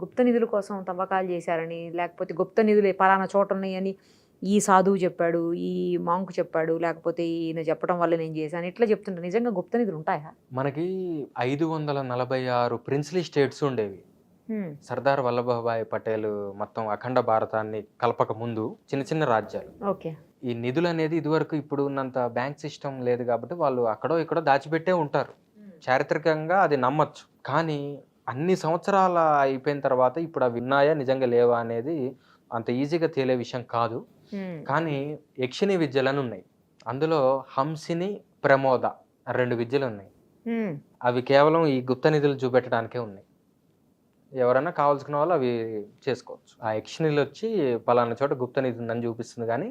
గుప్త నిధుల కోసం తవ్వకాలు చేశారని, లేకపోతే గుప్త నిధులు పలానా చోట ఉన్నాయని ఈ సాధువు చెప్పాడు, ఈ మాంకు చెప్పాడు, లేకపోతే ఈయన చెప్పడం వల్ల నేను చేశాను, ఇట్లా చెప్తుంటారు. నిజంగా గుప్త నిధులు ఉంటాయా? మనకి 546 ప్రిన్స్లీ స్టేట్స్ ఉండేవి. సర్దార్ వల్లభాయ్ పటేల్ మొత్తం అఖండ భారతాన్ని కలపక ముందు చిన్న చిన్న రాజ్యాలు. ఓకే. ఈ నిధులు అనేది ఇదివరకు ఇప్పుడు ఉన్నంత బ్యాంక్ సిస్టమ్ లేదు కాబట్టి వాళ్ళు అక్కడో ఇక్కడో దాచిపెట్టే ఉంటారు. చారిత్రకంగా అది నమ్మచ్చు. కానీ అన్ని సంవత్సరాల అయిపోయిన తర్వాత ఇప్పుడు అవి ఉన్నాయా నిజంగా లేవా అనేది అంత ఈజీగా తేలే విషయం కాదు. కానీ యక్షిణి విద్యలని ఉన్నాయి. అందులో హంసిని, ప్రమోద 2 విద్యలు ఉన్నాయి. అవి కేవలం ఈ గుప్త నిధులు చూపెట్టడానికే ఉన్నాయి. ఎవరైనా కావాల్సుకున్న వాళ్ళు అవి చేసుకోవచ్చు. ఆ యక్షిణిలు వచ్చి పలానా చోట గుప్త నిధి ఉందని చూపిస్తుంది, కానీ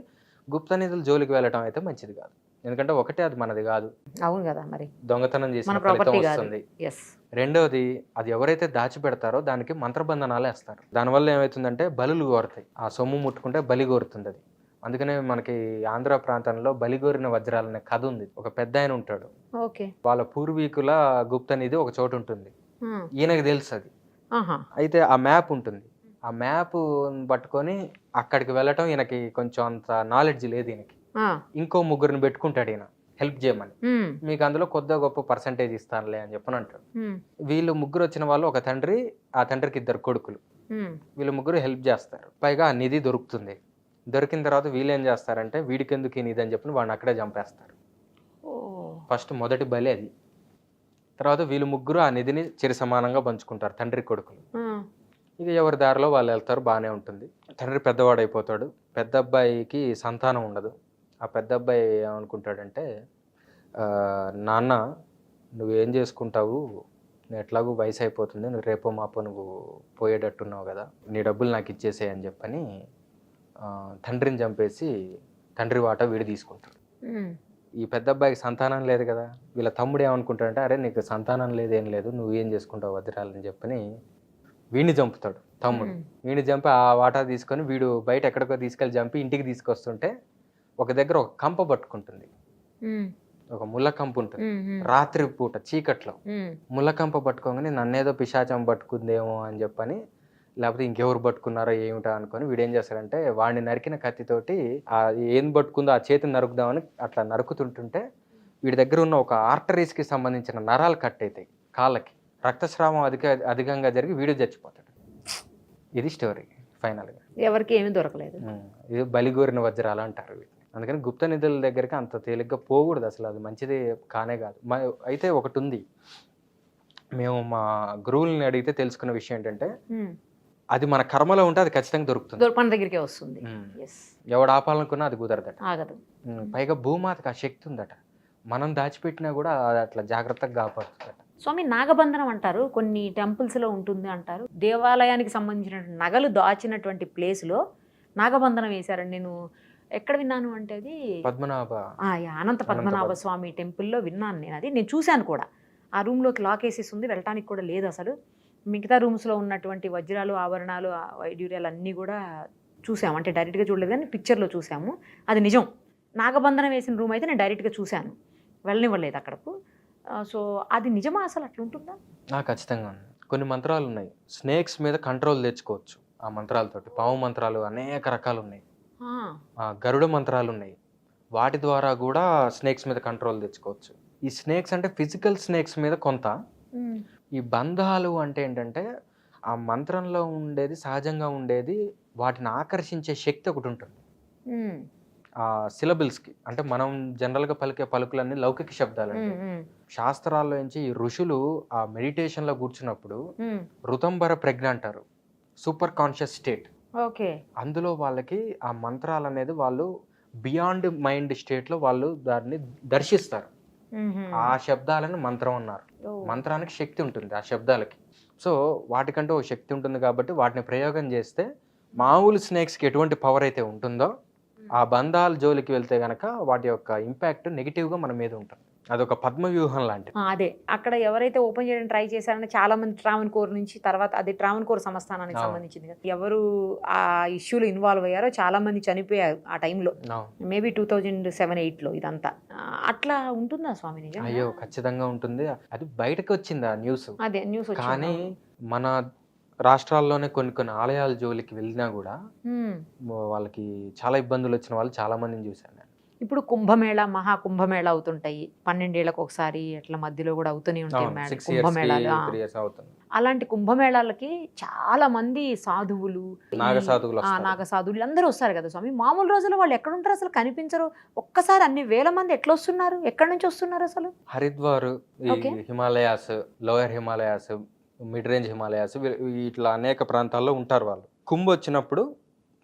గుప్త నిధుల జోలికి వెళ్ళటం అయితే మంచిది కాదు. ఎందుకంటే ఒకటే అది మనది కాదు. అవును కదా, మరి దొంగతనం చేసిన ఫలితం వస్తుంది. రెండవది, అది ఎవరైతే దాచిపెడతారో దానికి మంత్రబంధనాలు వేస్తారు. దానివల్ల ఏమవుతుందంటే బలులు కోరుతాయి. ఆ సొమ్ము ముట్టుకుంటే బలి కోరుతుంది అది. అందుకనే మనకి ఆంధ్ర ప్రాంతంలో బలిగోరిన వజ్రాలనే కథ ఉంది. ఒక పెద్ద ఆయన ఉంటాడు, వాళ్ళ పూర్వీకుల గుప్త నిధి ఒక చోటు ఉంటుంది. ఈయనకి తెలుసు అది. అయితే ఆ మ్యాప్ ఉంటుంది. ఆ మ్యాప్ పట్టుకొని అక్కడికి వెళ్ళటం ఈయనకి కొంచెం అంత నాలెడ్జ్ లేదు. ఈయనకి ఇంకో ముగ్గురిని పెట్టుకుంటాడు ఈయన హెల్ప్ చేయమని. మీకు అందులో కొద్దిగా గొప్ప పర్సంటేజ్ ఇస్తానులే అని చెప్పని అంటాడు. వీళ్ళు ముగ్గురు వచ్చిన వాళ్ళు ఒక తండ్రి, ఆ తండ్రికి 2 కొడుకులు. వీళ్ళు ముగ్గురు హెల్ప్ చేస్తారు. పైగా ఆ నిధి దొరుకుతుంది. దొరికిన తర్వాత వీళ్ళు ఏం చేస్తారంటే వీడికి ఎందుకు ఈ నిధి అని చెప్పి వాడిని అక్కడే చంపేస్తారు. ఫస్ట్ మొదటి బలి అది. తర్వాత వీళ్ళు ముగ్గురు ఆ నిధిని చిరు సమానంగా పంచుకుంటారు, తండ్రి కొడుకులు. ఇక ఎవరి దారిలో వాళ్ళు వెళ్తారు, బాగానే ఉంటుంది. తండ్రి పెద్దవాడు అయిపోతాడు. పెద్ద అబ్బాయికి సంతానం ఉండదు. ఆ పెద్ద అబ్బాయి ఏమనుకుంటాడంటే, నాన్న నువ్వేం చేసుకుంటావు, నువ్వు ఎట్లాగూ వయసు అయిపోతుంది, నువ్వు రేపో మాపో నువ్వు పోయేటట్టున్నావు కదా, నీ డబ్బులు నాకు ఇచ్చేసేయ్ అని చెప్పని తండ్రిని చంపేసి తండ్రి వాటా వీడి తీసుకుంటాడు. ఈ పెద్ద అబ్బాయికి సంతానం లేదు కదా. వీళ్ళ తమ్ముడు ఏమనుకుంటాడంటే, అరే నీకు సంతానం లేదేం లేదు, నువ్వు ఏం చేసుకుంటావు వజ్రాలని చెప్పని వీడిని చంపుతాడు తమ్ముడు. వీడిని చంపి ఆ వాటా తీసుకొని వీడు బయట ఎక్కడికో తీసుకెళ్ళి చంపి ఇంటికి తీసుకొస్తుంటే ఒక దగ్గర ఒక కంప పట్టుకుంటుంది. ఒక ముళ్ళ కంప ఉంటుంది. రాత్రి పూట చీకట్లో ముళ్ళ కంప పట్టుకోగానే నన్నేదో పిశాచం పట్టుకుందేమో అని చెప్పని, లేకపోతే ఇంకెవరు పట్టుకున్నారో ఏమిటా అనుకొని వీడేం చేస్తాడంటే వాడిని నరికిన కత్తితోటి ఏం పట్టుకుందో ఆ చేతిని నరుకుదామని అట్లా నరుకుతుంటుంటే వీడి దగ్గర ఉన్న ఒక ఆర్టరీస్కి సంబంధించిన నరాలు కట్ అవుతాయి కాళ్ళకి. రక్తస్రావం అధికంగా జరిగి వీడు చచ్చిపోతాడు. ఇది స్టోరీ. ఫైనల్గా ఎవరికి ఏమీ దొరకలేదు. ఇది బలిగోరిన వజ్రాలు అంటారు వీటిని. అందుకని గుప్త నిధుల దగ్గరికి అంత తేలిగ్గా పోకూడదు అసలు. అది మంచిది కానే కాదు. అయితే ఒకటి ఉంది, మేము మా గురువుల్ని అడిగితే తెలుసుకున్న విషయం ఏంటంటే, అది మన కర్మలో ఉంటే అది ఖచ్చితంగా దొరుకుతుంది, మన దగ్గరికే వస్తుంది. ఎవడు ఆపాలనుకున్నా అది కుదరదట. ఆగదు. పైగా భూమాతకు ఆ శక్తి ఉందట. మనం దాచిపెట్టినా కూడా అది అట్లా జాగ్రత్తగా కాపాడుతుందట. స్వామి, నాగబంధనం అంటారు, కొన్ని టెంపుల్స్లో ఉంటుంది అంటారు. దేవాలయానికి సంబంధించిన నగలు దాచినటువంటి ప్లేస్లో నాగబంధనం వేశారండి. నేను ఎక్కడ విన్నాను అంటే అది పద్మనాభ అనంత పద్మనాభ స్వామి టెంపుల్లో విన్నాను నేను. అది నేను చూశాను కూడా. ఆ రూమ్లోకి లాక్ వేసేసి ఉంది, వెళ్ళటానికి కూడా లేదు అసలు. మిగతా రూమ్స్లో ఉన్నటువంటి వజ్రాలు, ఆభరణాలు, వైడ్యూర్యాలు అన్నీ కూడా చూసాము. అంటే డైరెక్ట్గా చూడలేదు కానీ పిక్చర్లో చూసాము. అది నిజం. నాగబంధనం వేసిన రూమ్ అయితే నేను డైరెక్ట్గా చూశాను, వెళ్ళనివ్వలేదు అక్కడకు. సో అది నిజమా అసలు? అట్లా ఉంటుందా? ఖచ్చితంగా ఉంది. కొన్ని మంత్రాలు ఉన్నాయి, స్నేక్స్ మీద కంట్రోల్ తెచ్చుకోవచ్చు ఆ మంత్రాలతోటి. పాము మంత్రాలు అనేక రకాలు ఉన్నాయి, గరుడ మంత్రాలు ఉన్నాయి. వాటి ద్వారా కూడా స్నేక్స్ మీద కంట్రోల్ తెచ్చుకోవచ్చు. ఈ స్నేక్స్ అంటే ఫిజికల్ స్నేక్స్ మీద కొంత. ఈ బంధాలు అంటే ఏంటంటే ఆ మంత్రంలో ఉండేది, సహజంగా ఉండేది, వాటిని ఆకర్షించే శక్తి ఒకటి ఉంటుంది ఆ సిలబుల్స్కి. అంటే మనం జనరల్గా పలికే పలుకులన్నీ లౌకిక శబ్దాలండి. శాస్త్రాల్లో నుంచి ఈ ఋషులు ఆ మెడిటేషన్లో కూర్చున్నప్పుడు ఋతంబర ప్రజ్ఞ అంటారు, సూపర్ కాన్షియస్ స్టేట్. అందులో వాళ్ళకి ఆ మంత్రాలు అనేది వాళ్ళు బియాండ్ మైండ్ స్టేట్లో వాళ్ళు దాన్ని దర్శిస్తారు. ఆ శబ్దాలను మంత్రం అన్నారు. మంత్రానికి శక్తి ఉంటుంది ఆ శబ్దాలకి. సో వాటికంటే ఒక శక్తి ఉంటుంది కాబట్టి వాటిని ప్రయోగం చేస్తే మామూలు స్నేక్స్కి ఎటువంటి పవర్ అయితే ఉంటుందో ఆ బంధాల జోలికి వెళ్తే గనక వాటి యొక్క ఇంపాక్ట్ నెగిటివ్గా మన మీద ఉంటుంది. అదొక పద్మ వ్యూహం లాంటిది. అదే అక్కడ ఎవరైతే ఓపెన్ చేయడానికి ట్రై చేశారని చాలా మంది ట్రావెన్కోర్ నుంచి, తర్వాత అది ట్రావెన్కోర్ సంస్థానానికి సంబంధించింది కదా, ఎవరు ఆ ఇష్యూలో ఇన్వాల్వ్ అయ్యారో చాలా మంది చనిపోయారు ఆ టైంలో. మేబీ 2007-8లో ఇదంతా. అట్లా ఉంటుందా స్వామి? నిజంగా? అయ్యో ఖచ్చితంగా ఉంటుంది. అది బయటకు వచ్చింది ఆ న్యూస్. అదే న్యూస్. కానీ మన రాష్ట్రాల్లోనే కొన్ని కొన్ని ఆలయాల జోలికి వెళ్ళినా కూడా హ్మ్. వాళ్ళకి చాలా ఇబ్బందులు వచ్చిన వాళ్ళు చాలా మందిని చూశాను నేను. ఇప్పుడు కుంభమేళ, మహాకుంభమేళ అవుతుంటాయి. 12 ఏళ్లకు ఒకసారి అట్లా మధ్యలో కూడా అవుతూనే ఉంటాయి అవును, 6 ఇయర్స్కి కుంభమేళాలు. 3 ఇయర్స్ అవుతుంది. అలాంటి కుంభమేళాలకి చాలా మంది సాధువులు, నాగసాధువులు వస్తారు. నాగసాధువులు అందరూ వస్తారు కదా స్వామి. మామూలు రోజుల్లో వాళ్ళు ఎక్కడుంటారు అసలు, కనిపించరు. ఒక్కసారి అన్ని వేల మంది ఎట్లా వస్తున్నారు, ఎక్కడి నుంచి వస్తున్నారు అసలు? హరిద్వార్, ఈ okay. Himalayas, lower Himalayas, mid range Himalayas, ఇట్లా అనేక ప్రాంతాల్లో ఉంటారు వాళ్ళు. కుంభ వచ్చినప్పుడు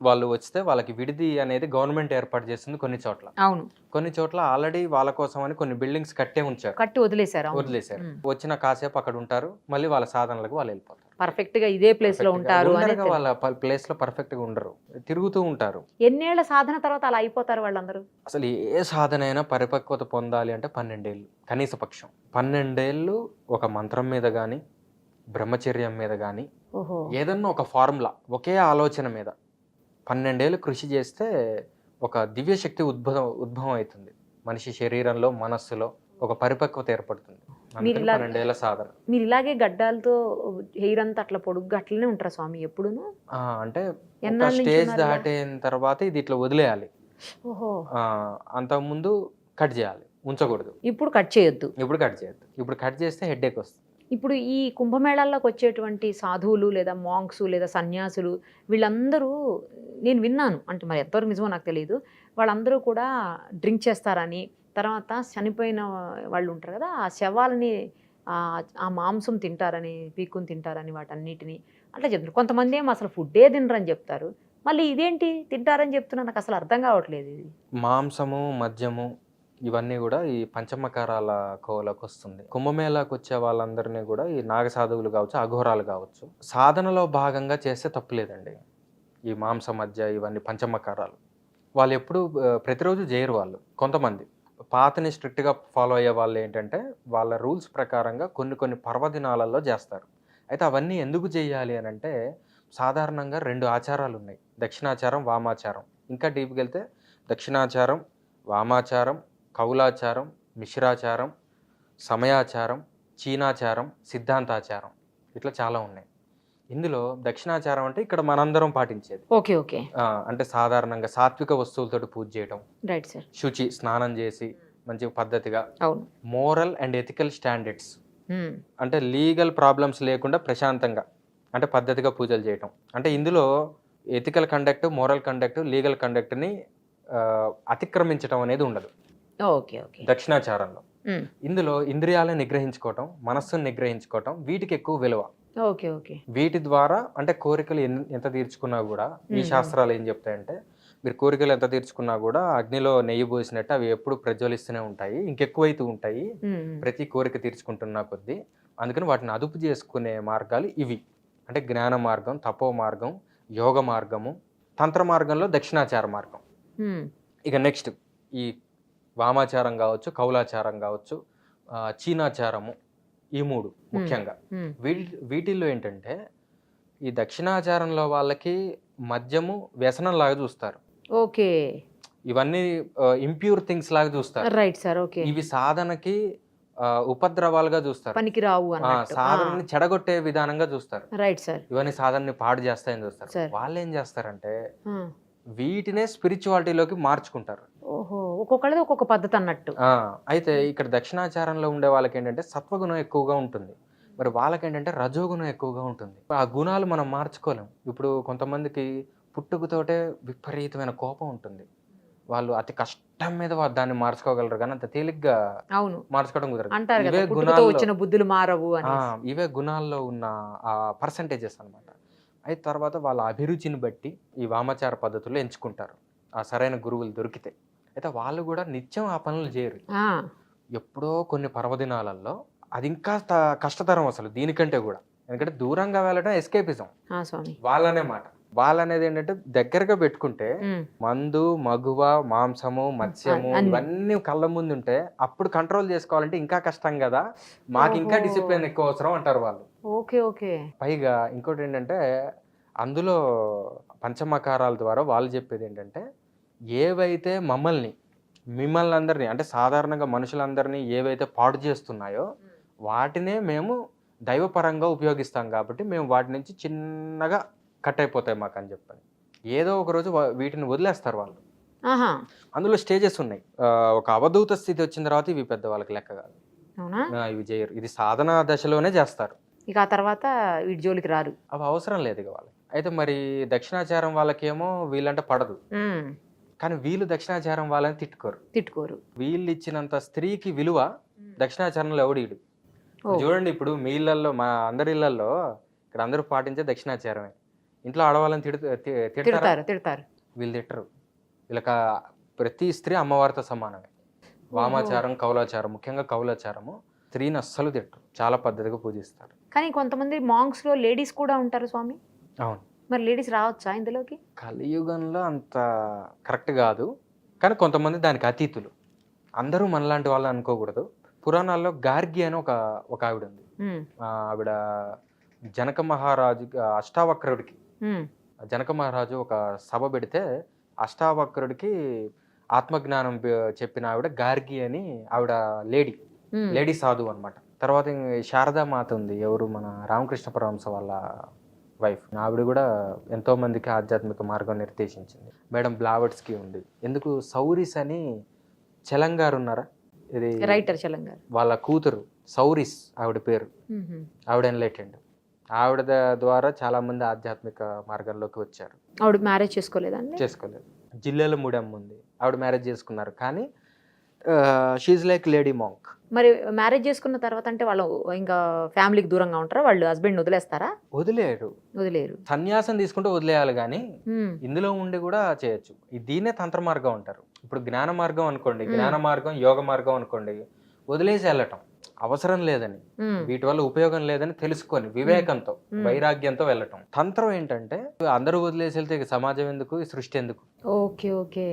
వాళ్ళు వస్తే వాళ్ళకి విడిది అనేది గవర్నమెంట్ ఏర్పాటు చేస్తుంది కొన్ని చోట్ల. అవును, కొన్ని చోట్ల ఆల్రెడీ వాళ్ళ కోసం అని కొన్ని బిల్డింగ్స్ కట్టే ఉంచారు, కట్టి వదిలేశారు. అవును. వదిలేశారు. వచ్చిన కాసేపు అక్కడ ఉంటారు, మళ్ళీ వాళ్ళ సాధనలకు వాళ్ళు వెళ్ళిపోతారు. పర్ఫెక్ట్ గా ఇదే ప్లేస్ లో ఉంటారు అని ఉండరుగా, వాళ్ళ ప్లేస్ లో పర్ఫెక్ట్ గా ఉండరు, తిరుగుతూ ఉంటారు. ఎన్నేళ్ల సాధన తర్వాత అలా అయిపోతారు వాళ్ళందరూ? అసలు ఏ సాధన అయినా పరిపక్వత పొందాలి అంటే 12 ఏళ్ళు కనీస పక్షం. 12 ఏళ్ళు ఒక మంత్రం మీద కానీ, బ్రహ్మచర్యం మీద కానీ, ఓహో. ఏదన్నా ఒక ఫార్ములా, ఒకే ఆలోచన మీద 12 ఏళ్ళు కృషి చేస్తే ఒక దివ్యశక్తి ఉద్భవం అవుతుంది మనిషి శరీరంలో, మనస్సులో ఒక పరిపక్వత ఏర్పడుతుంది. మీరు ఇలా 12 ఏళ్ళ సాధన. మీరు ఇలాగే గడ్డాలతో హెయిర్ అంతా అట్లా పొడుగ్గా అట్లనే ఉంటారా స్వామి ఎప్పుడును? అంటే ఒక ఎన్నాళ్ళ నుంచి స్టేజ్ ఉన్నారు ఇలా? దాటిన తర్వాత ఇది ఇట్లా వదిలేయాలి. ఓహో. అంతకుముందు కట్ చేయాలి, ఉంచకూడదు. ఇప్పుడు కట్ చేయొద్దు. ఇప్పుడు కట్ చేయొద్దు. ఇప్పుడు కట్ చేస్తే హెడేక్ వస్తుంది. ఇప్పుడు ఈ కుంభమేళాల్లోకి వచ్చేటువంటి సాధువులు లేదా మాంక్స్ లేదా సన్యాసులు వీళ్ళందరూ నేను విన్నాను, అంటే మరి ఎంతవరకు నిజమో నాకు తెలియదు, వాళ్ళందరూ కూడా డ్రింక్ చేస్తారని, తర్వాత చనిపోయిన వాళ్ళు ఉంటారు కదా ఆ శవాలని ఆ మాంసం తింటారని, పీక్కుని తింటారని, వాటన్నిటిని అట్లా చెప్తారు. కొంతమంది ఏమో అసలు ఫుడ్డే తినరని చెప్తారు. మళ్ళీ ఇదేంటి తింటారని చెప్తున్నా, నాకు అసలు అర్థం కావట్లేదు ఇది. మాంసము, మద్యము ఇవన్నీ కూడా ఈ పంచమకారాల కోవలోకి వస్తుంది. కుంభమేళాకు వచ్చే వాళ్ళందరినీ కూడా ఈ నాగసాధువులు కావచ్చు, అఘోరాలు కావచ్చు, సాధనలో భాగంగా చేస్తే తప్పులేదండి. ఈ మాంస మధ్య ఇవన్నీ పంచమకారాలు వాళ్ళు ఎప్పుడు ప్రతిరోజు చేయరు. వాళ్ళు కొంతమంది పాతని స్ట్రిక్ట్గా ఫాలో అయ్యే వాళ్ళు ఏంటంటే వాళ్ళ రూల్స్ ప్రకారంగా కొన్ని కొన్ని పర్వదినాలలో చేస్తారు. అయితే అవన్నీ ఎందుకు చేయాలి అని అంటే సాధారణంగా 2 ఆచారాలు ఉన్నాయి, దక్షిణాచారం, వామాచారం. ఇంకా డీప్కి వెళ్తే దక్షిణాచారం, వామాచారం, కౌలాచారం, మిశ్రాచారం, సమయాచారం, చీనాచారం, సిద్ధాంతాచారం, ఇట్లా చాలా ఉన్నాయి. ఇందులో దక్షిణాచారం అంటే ఇక్కడ మనందరం పాటించేది. Okay okay. అంటే సాధారణంగా సాత్విక వస్తువులతో పూజ చేయడం, రైట్ సార్, శుచి, స్నానం చేసి మంచి పద్ధతిగా, అవును, మోరల్ అండ్ ఎథికల్ స్టాండర్డ్స్, అంటే లీగల్ ప్రాబ్లమ్స్ లేకుండా ప్రశాంతంగా అంటే పద్ధతిగా పూజలు చేయటం. అంటే ఇందులో ethical conduct, moral conduct, legal కండక్ట్ని అతిక్రమించడం అనేది ఉండదు ఓకే ఓకే దక్షిణాచారంలో. ఇందులో ఇంద్రియాలను నిగ్రహించుకోవటం, మనస్సును నిగ్రహించుకోవటం, వీటికి ఎక్కువ విలువ. Okay okay. వీటి ద్వారా అంటే కోరికలు ఎంత తీర్చుకున్నా కూడా ఈ శాస్త్రాలు ఏం చెప్తాయంటే మీరు కోరికలు ఎంత తీర్చుకున్నా కూడా అగ్నిలో నెయ్యి పోసినట్టు అవి ఎప్పుడు ప్రజ్వలిస్తూనే ఉంటాయి, ఇంకెక్కువైతూ ఉంటాయి ప్రతి కోరిక తీర్చుకుంటున్నా కొద్దీ. అందుకని వాటిని అదుపు చేసుకునే మార్గాలు ఇవి, అంటే జ్ఞాన మార్గం, తపో మార్గం, యోగ మార్గము, తంత్ర మార్గంలో దక్షిణాచార మార్గం. ఇక నెక్స్ట్ ఈ వామాచారం కావచ్చు, కౌలాచారం కావచ్చు, చీనాచారము, ఈ 3 ముఖ్యంగా. వీటిల్లో ఏంటంటే ఈ దక్షిణాచారంలో వాళ్ళకి మద్యము వ్యసనం లాగా చూస్తారు. ఓకే. ఇవన్నీ ఇంప్యూర్ థింగ్స్ లాగా చూస్తారు. Right sir. ఓకే. ఇవి సాధనకి ఉపద్రవాలుగా చూస్తారు, పనికి రావు, సాధనని చెడగొట్టే విధానంగా చూస్తారు. Right sir. ఇవన్నీ సాధనని పాడు చేస్తాయని చూస్తారు. వాళ్ళు ఏం చేస్తారంటే వీటినే స్పిరిచువాలిటీలోకి మార్చుకుంటారు. ఓహో, ఒక్కొక్కళ్ళది ఒక్కొక్క పద్ధతి అన్నట్టు. అయితే ఇక్కడ దక్షిణాచారంలో ఉండే వాళ్ళకి ఏంటంటే సత్వగుణం ఎక్కువగా ఉంటుంది, మరి వాళ్ళకి ఏంటంటే రజోగుణం ఎక్కువగా ఉంటుంది. ఆ గుణాలు మనం మార్చుకోలేం. ఇప్పుడు కొంతమందికి పుట్టుకతోటే విపరీతమైన కోపం ఉంటుంది, వాళ్ళు అతి కష్టం మీద దాన్ని మార్చుకోగలరు, కానీ అంత తేలిగ్గా మార్చుకోవడం కుదరదు. ఇవే గుణాల్లో బుద్ధులు మారవు, ఇవే గుణాల్లో ఉన్న ఆ పర్సంటేజెస్ అన్నమాట. అయితే తర్వాత వాళ్ళ అభిరుచిని బట్టి ఈ వామాచార పద్ధతుల్లో ఎంచుకుంటారు, ఆ సరైన గురువులు దొరికితే. అయితే వాళ్ళు కూడా నిత్యం ఆ పనులు చేయరు, ఎప్పుడో కొన్ని పర్వదినాలలో. అది ఇంకా కష్టతరం అసలు దీనికంటే కూడా, ఎందుకంటే దూరంగా వెళ్ళడం ఎస్కేపిజం వాళ్ళనే మాట. వాళ్ళనేది ఏంటంటే దగ్గరగా పెట్టుకుంటే మందు, మగువ, మాంసము, మత్స్యము ఇవన్నీ కళ్ళ ముందు ఉంటే అప్పుడు కంట్రోల్ చేసుకోవాలంటే ఇంకా కష్టం కదా, మాకు ఇంకా డిసిప్లిన్ ఎక్కువ అవసరం అంటారు వాళ్ళు. Okay okay. పైగా ఇంకోటి ఏంటంటే అందులో పంచమకారాల ద్వారా వాళ్ళు చెప్పేది ఏంటంటే ఏవైతే మిమ్మల్ని అందరినీ అంటే సాధారణంగా మనుషులందరినీ ఏవైతే పాడు చేస్తున్నాయో వాటినే మేము దైవపరంగా ఉపయోగిస్తాం కాబట్టి మేము వాటి నుంచి చిన్నగా కట్ అయిపోతాయి మాకు అని చెప్పని ఏదో ఒక రోజు వీటిని వదిలేస్తారు వాళ్ళు. ఆహా, అందులో స్టేజెస్ ఉన్నాయి. ఒక అవధూత స్థితి వచ్చిన తర్వాత ఇవి పెద్ద వాళ్ళకి లెక్క కాదు. అవునా? ఇవి చేయరు. ఇది సాధన దశలోనే చేస్తారు. ఇక ఆ తర్వాత వీటి జోలికి రారు. అవి అవసరం లేదు ఇక వాళ్ళకి. అయితే మరి దక్షిణాచారం వాళ్ళకేమో వీళ్ళంటే పడదు, కానీ వీళ్ళు దక్షిణాచారం వాళ్ళని తిట్టుకోరు. వీళ్ళు ఇచ్చినంత స్త్రీకి విలువ దక్షిణాచారంలో ఎవడీడు. చూడండి, ఇప్పుడు మీ ఇళ్లలో, మా అందరి ఇళ్లలో ఇక్కడ అందరూ పాటించే దక్షిణాచారమే. ఇంట్లో ఆడవాళ్ళని తిడతారు. వీళ్ళు తిట్టరు. వీళ్ళకి ప్రతి స్త్రీ అమ్మవారితో సమానమే. వామాచారం, కౌలాచారం, ముఖ్యంగా కౌలాచారము స్త్రీని అస్సలు తిట్టరు, చాలా పద్ధతిగా పూజిస్తారు. కానీ కొంతమంది మాంగ్స్ లో లేడీస్ కూడా ఉంటారు స్వామి. అవును, మరి లేడీస్ రావచ్చా ఇందులోకి? కలియుగంలో అంత కరెక్ట్ కాదు, కానీ కొంతమంది దానికి అతీతులు. అందరూ మనలాంటి వాళ్ళు అనుకోకూడదు. పురాణాల్లో గార్గి అని ఒక ఆవిడ ఉంది. ఆవిడ జనక మహారాజు అష్టావక్రుడికి, జనక మహారాజు ఒక సభ పెడితే అష్టావక్రుడికి ఆత్మజ్ఞానం చెప్పిన ఆవిడ గార్గి అని. ఆవిడ లేడీ సాధువు అనమాట. తర్వాత శారదామాత ఉంది, ఎవరు మన రామకృష్ణ పరమహంస వాళ్ళ వైఫ్. ఆవిడ కూడా ఎంతో మందికి ఆధ్యాత్మిక మార్గం నిర్దేశించింది. మేడం బ్లావట్స్కి ఉంది. ఎందుకు సౌరిస్ అని చలంగారు ఉన్నారా, ఇది రైటర్ చలంగారు వాళ్ళ కూతురు సౌరిస్ ఆవిడ పేరు. ఆవిడ ఎన్లైటెండ్. ఆవిడ ద్వారా చాలా మంది ఆధ్యాత్మిక మార్గంలోకి వచ్చారు. ఆవిడ మ్యారేజ్ చేసుకోలేదు. జిల్లాలో మూడమ్మ ఉంది, ఆవిడ మ్యారేజ్ చేసుకున్నారు, కానీ షీఈ్ లైక్ లేడీ మాంక్. మరి మ్యారేజ్ చేసుకున్న తర్వాత అంటే వాళ్ళు ఇంకా ఫ్యామిలీకి దూరంగా ఉంటారా? వాళ్ళు హస్బెండ్ వదిలేస్తారా? వదిలేరు. సన్యాసం తీసుకుంటే వదిలేయాలి, కానీ ఇందులో ఉండి కూడా చేయొచ్చు. దీన్నే తంత్ర మార్గం అంటారు. ఇప్పుడు జ్ఞాన మార్గం అనుకోండి, జ్ఞాన మార్గం, యోగ మార్గం అనుకోండి, వదిలేసి వెళ్ళటం అవసరం లేదని, వీటి వల్ల ఉపయోగం లేదని తెలుసుకొని వివేకంతో, వైరాగ్యంతో వెళ్ళటం. తంత్రం ఏంటంటే అందరూ వదిలేసి వెళ్తే ఇక సమాజం ఎందుకు, ఈ సృష్టి ఎందుకు? ఓకే.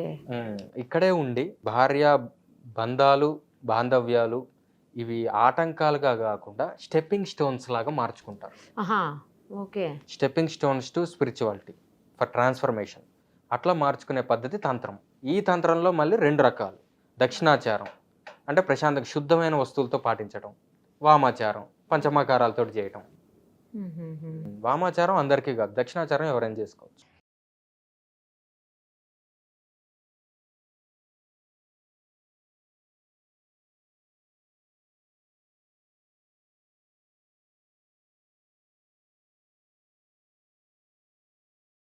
ఇక్కడే ఉండి భార్య బంధాలు, బాంధవ్యాలు ఇవి ఆటంకాలుగా కాకుండా స్టెప్పింగ్ స్టోన్స్ లాగా మార్చుకుంటారు. Stepping stones to spirituality for transformation. అట్లా మార్చుకునే పద్ధతి తంత్రం. ఈ తంత్రంలో మళ్ళీ 2 రకాలు. దక్షిణాచారం అంటే ప్రశాంతంగా శుద్ధమైన వస్తువులతో పాటించడం. వామాచారం పంచమాకారాలతో చేయటం. వామాచారం అందరికీ కాదు, దక్షిణాచారం ఎవరైనా చేసుకోవచ్చు.